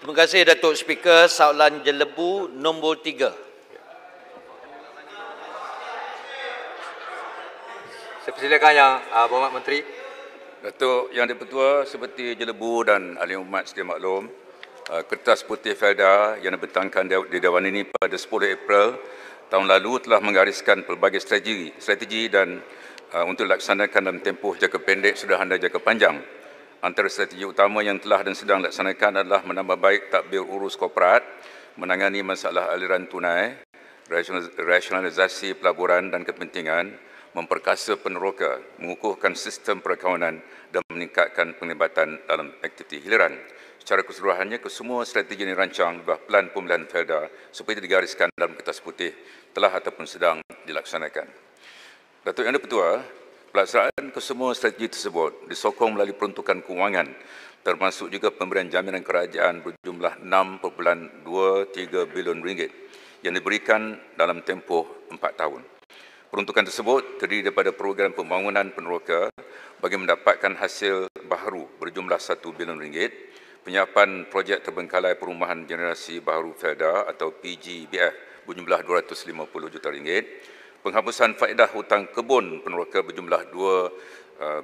Terima kasih Datuk Speaker. Soalan Jelebu nombor 3. Saya persilakan Yang Berhormat Menteri. Datuk Yang di-Pertua, seperti Jelebu dan ahli umat sedia maklum, Kertas Putih Felda yang dibentangkan di Dewan ini pada 10 April tahun lalu telah menggariskan pelbagai strategi dan untuk dilaksanakan dalam tempoh jangka pendek, sederhana jangka panjang. Antara strategi utama yang telah dan sedang dilaksanakan adalah menambah baik tadbir urus korporat, menangani masalah aliran tunai, rasionalisasi pelaburan dan kepentingan, memperkasa peneroka, mengukuhkan sistem perakawanan dan meningkatkan penglibatan dalam aktiviti hiliran. Secara keseluruhannya, kesemua strategi yang dirancang di bawah Pelan Pemulihan Felda seperti digariskan dalam Kertas Putih telah ataupun sedang dilaksanakan. Datuk Yang di-Pertua, pelaksanaan kesemua strategi tersebut disokong melalui peruntukan kewangan, termasuk juga pemberian jaminan kerajaan berjumlah RM6.23 bilion yang diberikan dalam tempoh 4 tahun. Peruntukan tersebut terdiri daripada program pembangunan peneroka bagi mendapatkan hasil baharu berjumlah RM1 bilion, penyiapan projek terbengkalai perumahan generasi baharu Felda atau PGBF berjumlah RM250 juta, penghapusan faedah hutang kebun peneroka berjumlah RM2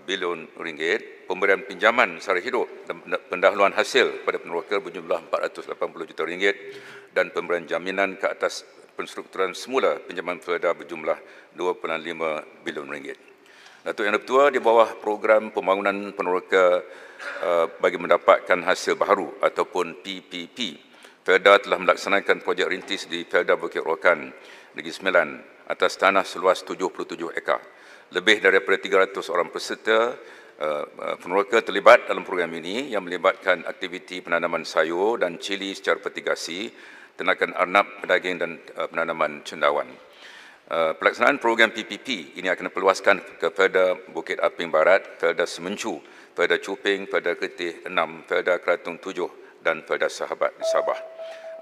bilion, pemberian pinjaman sara hidup dan pendahuluan hasil pada peneroka berjumlah RM480 juta, dan pemberian jaminan ke atas penstrukturan semula pinjaman Felda berjumlah RM2.5 bilion. Datuk Yang di-Pertua, di bawah program pembangunan peneroka bagi mendapatkan hasil baharu ataupun PPP, Felda telah melaksanakan projek rintis di Felda Bukit Rokan, Negeri Sembilan atas tanah seluas 77 ekar. Lebih daripada 300 orang peserta peneroka terlibat dalam program ini yang melibatkan aktiviti penanaman sayur dan cili secara vertigasi, ternakan arnab, pedaging dan penanaman cendawan. Pelaksanaan program PPP ini akan diperluaskan ke Felda Bukit Aping Barat, Felda Semencu, Felda Cuping, Felda Ketih 6, Felda Keratung 7 dan Felda Sahabat di Sabah.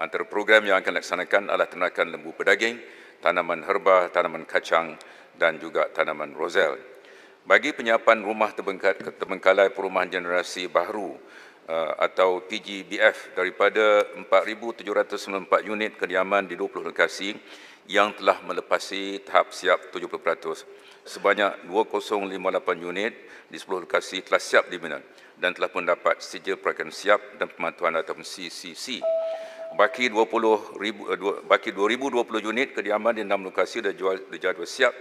Antara program yang akan dilaksanakan adalah ternakan lembu pedaging, tanaman herba, tanaman kacang dan juga tanaman rosel. Bagi penyiapan rumah terbengkalai perumahan generasi baharu atau PGBF daripada 4,794 unit kediaman di 20 lokasi yang telah melepasi tahap siap 70%. Sebanyak 2,058 unit di 10 lokasi telah siap dibina dan telah pun dapat sijil perakan siap dan pemantauan atau CCC. Baki 2,020 unit kediaman di 6 lokasi dijadual siap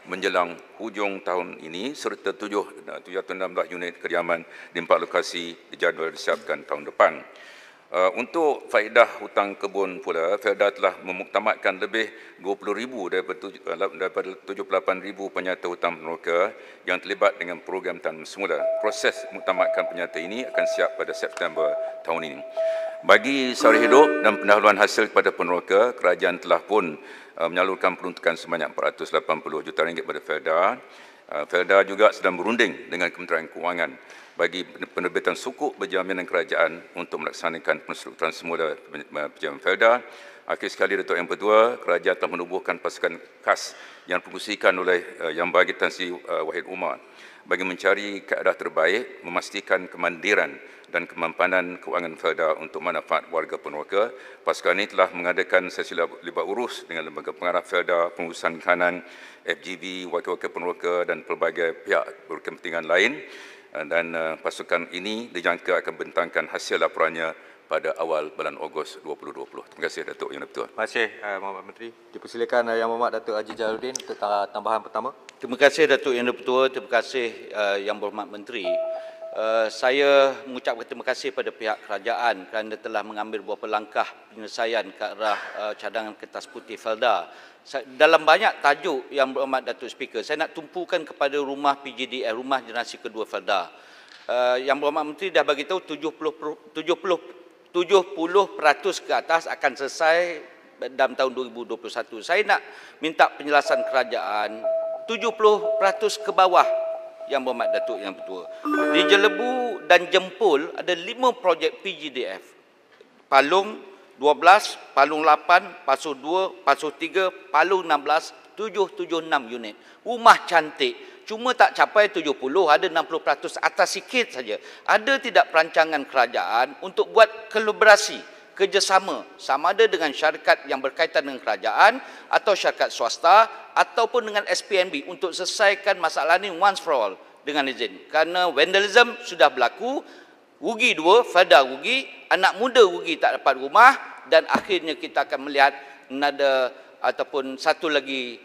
menjelang hujung tahun ini serta 716 unit kediaman di 4 lokasi dijadual disiapkan tahun depan. Untuk faedah hutang kebun pula, Felda telah memuktamadkan lebih 20,000 daripada 78,000 penyata hutang peneroka yang terlibat dengan program tanam semula. Proses muktamadkan penyata ini akan siap pada September tahun ini. Bagi sara hidup dan pendahuluan hasil kepada peneroka, kerajaan telah pun menyalurkan peruntukan sebanyak RM480 juta kepada Felda. Felda juga sedang berunding dengan Kementerian Kewangan bagi penerbitan sukuk berjaminan kerajaan untuk melaksanakan penstrukturan semula pinjaman Felda. Akhir sekali, Datuk Yang di-Pertua, kerajaan telah menubuhkan pasukan khas yang dipengerusikan oleh Yang Berhormat Tan Sri Wahid Umar bagi mencari kaedah terbaik, memastikan kemandiran dan kemampanan kewangan Felda untuk manfaat warga peneroka. Pasukan ini telah mengadakan sesi libat urus dengan lembaga pengarah Felda, pengurusan kanan, FGV, wakil-wakil peneroka dan pelbagai pihak berkepentingan lain, dan pasukan ini dijangka akan bentangkan hasil laporannya pada awal bulan Ogos 2020. Terima kasih, Datuk Yang di-Pertua. Terima kasih, Mohd Menteri. Dipersilakan Yang Berhormat Datuk Haji Jaluddin untuk tambahan pertama. Terima kasih Datuk Yang di-Pertua. Terima kasih Yang Berhormat Menteri. Saya mengucapkan terima kasih pada pihak kerajaan kerana telah mengambil beberapa langkah penyelesaian ke arah cadangan kertas putih Felda. Dalam banyak tajuk Yang Berhormat Datuk Speaker, saya nak tumpukan kepada rumah PGDF, rumah generasi kedua Felda. Yang Berhormat Menteri dah bagi tahu 70% ke atas akan selesai dalam tahun 2021. Saya nak minta penjelasan kerajaan 70% ke bawah, Yang Berhormat Datuk Yang di-Pertua. Di Jelebu dan Jempol ada 5 projek PGDF. Palung 12, Palung 8, Pasu 2, Pasu 3, Palung 16, 776 unit. Rumah cantik. cuma tak capai 70, ada 60% atas sikit saja. Ada tidak perancangan kerajaan untuk buat kolaborasi, kerjasama, sama ada dengan syarikat yang berkaitan dengan kerajaan atau syarikat swasta ataupun dengan SPNB untuk selesaikan masalah ini once for all dengan izin. Kerana vandalism sudah berlaku, rugi dua, Felda rugi, anak muda rugi tak dapat rumah, dan akhirnya kita akan melihat another ataupun satu lagi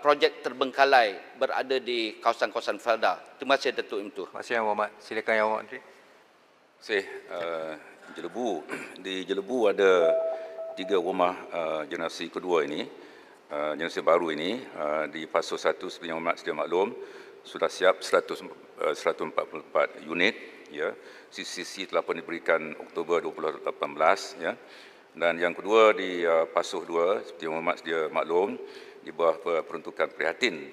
projek terbengkalai berada di kawasan-kawasan Felda. Terima kasih Datuk Im Tuah. Terima kasih Yang Berhormat. Silakan Yang Berhormat Menteri. Terima kasih. Jelebu. Di Jelebu ada 3 rumah generasi kedua ini, generasi baru ini, di Pasu 1 seperti Yang Berhormat sedia maklum, sudah siap 144 unit, ya. CCC telah pun diberikan Oktober 2018, ya. Dan yang kedua di Pasuh 2 seperti Yang Berhormat sedia maklum, di bawah peruntukan prihatin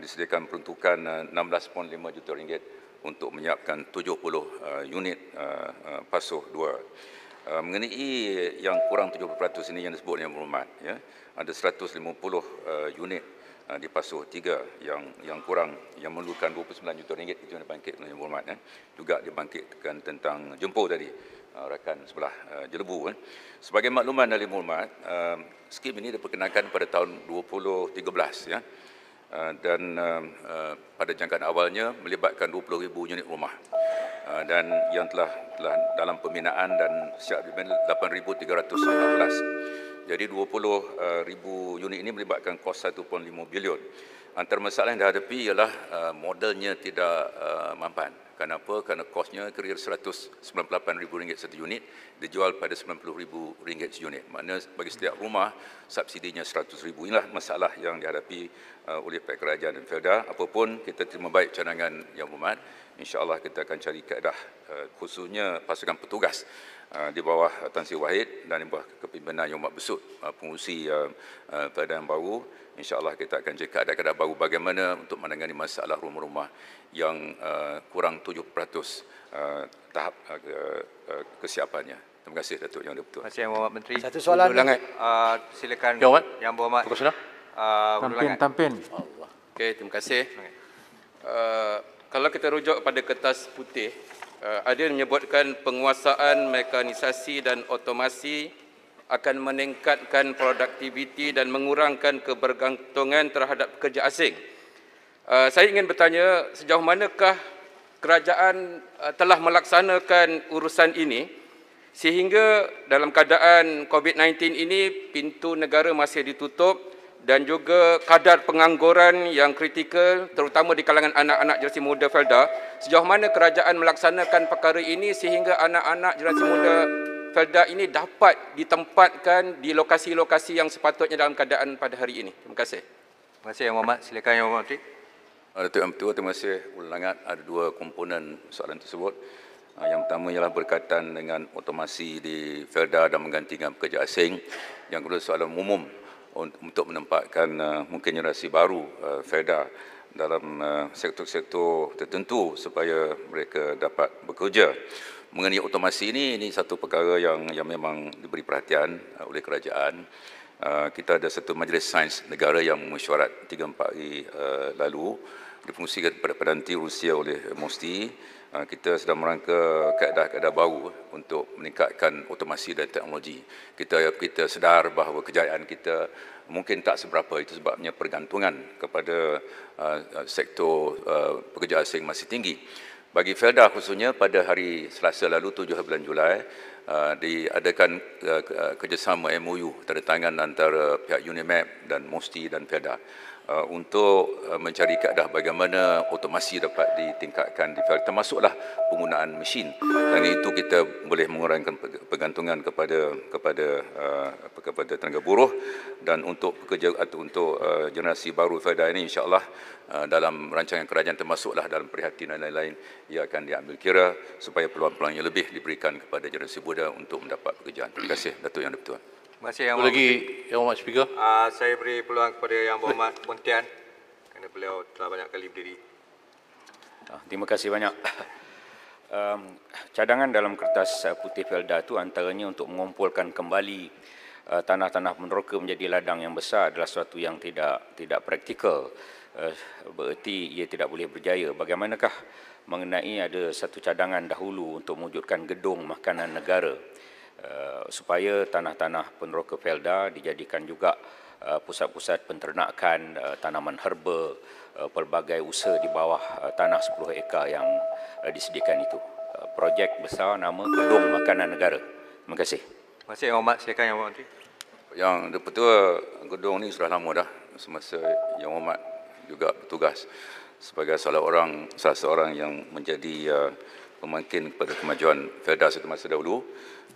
disediakan peruntukan 16.5 juta ringgit untuk menyiapkan 70 unit Pasuh 2. Mengenai yang kurang 70% ini yang disebut Yang Berhormat, ya, ada 150 unit di Pasuh 3 yang kurang, yang memerlukan 29 juta ringgit itu yang dibangkit oleh Yang Berhormat, ya. Juga dibangkitkan tentang Jempol tadi, rakan sebelah Jelebu. Sebagai makluman dari Yang Berhormat, skim ini diperkenalkan pada tahun 2013, ya. Dan pada jangkaan awalnya melibatkan 20,000 unit rumah, dan yang telah dalam pembinaan dan siap dibina 8,314. Jadi 20,000 unit ini melibatkan kos 1.5 bilion. Antara masalah yang dihadapi ialah modelnya tidak mampan. Kenapa? Kerana kosnya kira-kira RM198,000 satu unit, dijual pada RM90,000 seunit. Maknanya bagi setiap rumah subsidinya RM100,000. Inilah masalah yang dihadapi oleh pihak kerajaan dan Felda. Apapun kita terima baik cadangan Yang Berhormat, insya-Allah kita akan cari kaedah khususnya pasukan petugas di bawah Tan Sri Wahid dan di bawah kepimpinan Yang Berhormat Besut, pengurusi Felda yang baru. InsyaAllah kita akan cari kaedah-kaedah baru bagaimana untuk menangani masalah rumah-rumah yang kurang 70% tahap kesiapannya. Terima kasih Datuk Yang Dipertua. Terima kasih Yang Berhormat Menteri. Satu soalan. Silakan Yang Berhormat. Tampin. Okey, terima kasih. Kalau kita rujuk pada kertas putih, ada yang menyebutkan penguasaan mekanisasi dan otomasi akan meningkatkan produktiviti dan mengurangkan kebergantungan terhadap pekerja asing. Saya ingin bertanya, sejauh manakah kerajaan telah melaksanakan urusan ini sehingga dalam keadaan COVID-19 ini pintu negara masih ditutup dan juga kadar pengangguran yang kritikal terutama di kalangan anak-anak generasi muda Felda. Sejauh mana kerajaan melaksanakan perkara ini sehingga anak-anak generasi muda Felda ini dapat ditempatkan di lokasi-lokasi yang sepatutnya dalam keadaan pada hari ini. Terima kasih. Terima kasih Yang Berhormat. Silakan Yang Berhormat Menteri. Datuk Yang Bertua, terima kasih ulangan. Ada 2 komponen soalan tersebut. Yang pertama ialah berkaitan dengan otomasi di Felda dan menggantikan pekerja asing. Yang kedua soalan umum untuk menempatkan mungkin generasi baru Felda dalam sektor-sektor tertentu supaya mereka dapat bekerja. Mengenai otomasi ini satu perkara yang memang diberi perhatian oleh kerajaan. Kita ada satu majlis sains negara yang mesyuarat 3-4 hari lalu, difungsikan kepada Perdana Menteri Rusia oleh Mosti. Kita sedang merangka kaedah-kaedah baru untuk meningkatkan otomasi dan teknologi. Kita sedar bahawa kejayaan kita mungkin tak seberapa, itu sebabnya pergantungan kepada sektor pekerja asing masih tinggi. Bagi Felda khususnya pada hari Selasa lalu 7 bulan Julai diadakan kerjasama MOU tanda tangan antara pihak UNIMAP dan Mosti dan Felda untuk mencari kaedah bagaimana otomasi dapat ditingkatkan di Felda, termasuklah penggunaan mesin, dan itu kita boleh mengurangkan pergantungan kepada tenaga buruh. Dan untuk pekerja atau untuk generasi baru Felda ini insya-Allah dalam rancangan kerajaan termasuklah dalam perhatian dan lain-lain ia akan diambil kira supaya peluang-peluang yang lebih diberikan kepada generasi muda untuk mendapat pekerjaan. Terima kasih Datuk Yang Dipertua. Terima kasih Yang Berhormat. Lagi Yang Berhormat Speaker. Saya beri peluang kepada Yang Berhormat Pontian kerana beliau telah banyak kali berdiri. Terima kasih banyak. Cadangan dalam kertas putih Felda itu antaranya untuk mengumpulkan kembali tanah-tanah meneroka menjadi ladang yang besar adalah sesuatu yang tidak praktikal. bererti ia tidak boleh berjaya. Bagaimanakah mengenai ada satu cadangan dahulu untuk mewujudkan gedung makanan negara supaya tanah-tanah peneroka Felda dijadikan juga pusat-pusat penternakan tanaman herba, pelbagai usaha di bawah tanah 10 ekar yang disediakan itu. Projek besar nama Gedung Makanan Negara. Terima kasih. Terima kasih Yang Hormat. Silakan Yang Hormat Menteri. Yang Di-Pertua, gedung ni sudah lama dah, semasa Yang Hormat juga bertugas sebagai salah seorang yang menjadi pemangkin kepada kemajuan Felda satu masa dahulu.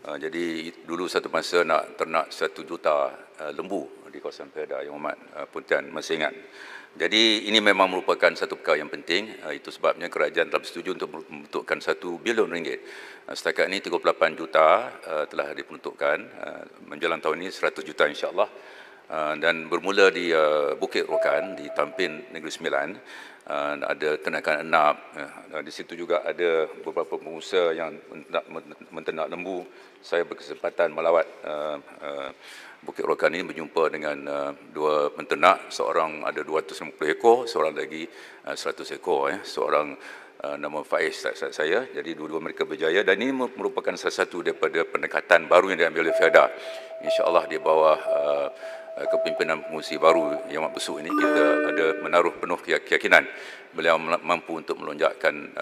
Jadi dulu satu masa nak ternak 1 juta lembu di kawasan Felda, Yang Hormat Puntian masih ingat. Jadi ini memang merupakan satu perkara yang penting. Itu sebabnya kerajaan telah bersetuju untuk membentukkan 1 bilion ringgit. Setakat ini 38 juta telah diperuntukkan. Menjelang tahun ini 100 juta insya-Allah. Dan bermula di Bukit Rokan di Tampin Negeri Sembilan. Ada ternakan enap. Di situ juga ada beberapa pengusaha yang menternak lembu. Saya berkesempatan melawat Bukit Rokan ini, berjumpa dengan 2 penternak. Seorang ada 250 ekor, seorang lagi 100 ekor. Seorang nama Faiz saya. Jadi dua-dua mereka berjaya dan ini merupakan salah satu daripada pendekatan baru yang diambil oleh Felda. InsyaAllah di bawah kepimpinan pengurusi baru Yang Amat Besut ini, kita ada menaruh penuh keyakinan beliau mampu untuk melonjakkan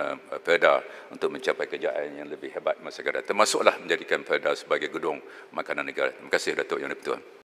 Felda untuk mencapai kejayaan yang lebih hebat masa akan datang, termasuklah menjadikan Felda sebagai gedung makanan negara. Terima kasih Datuk Yang di-Pertua.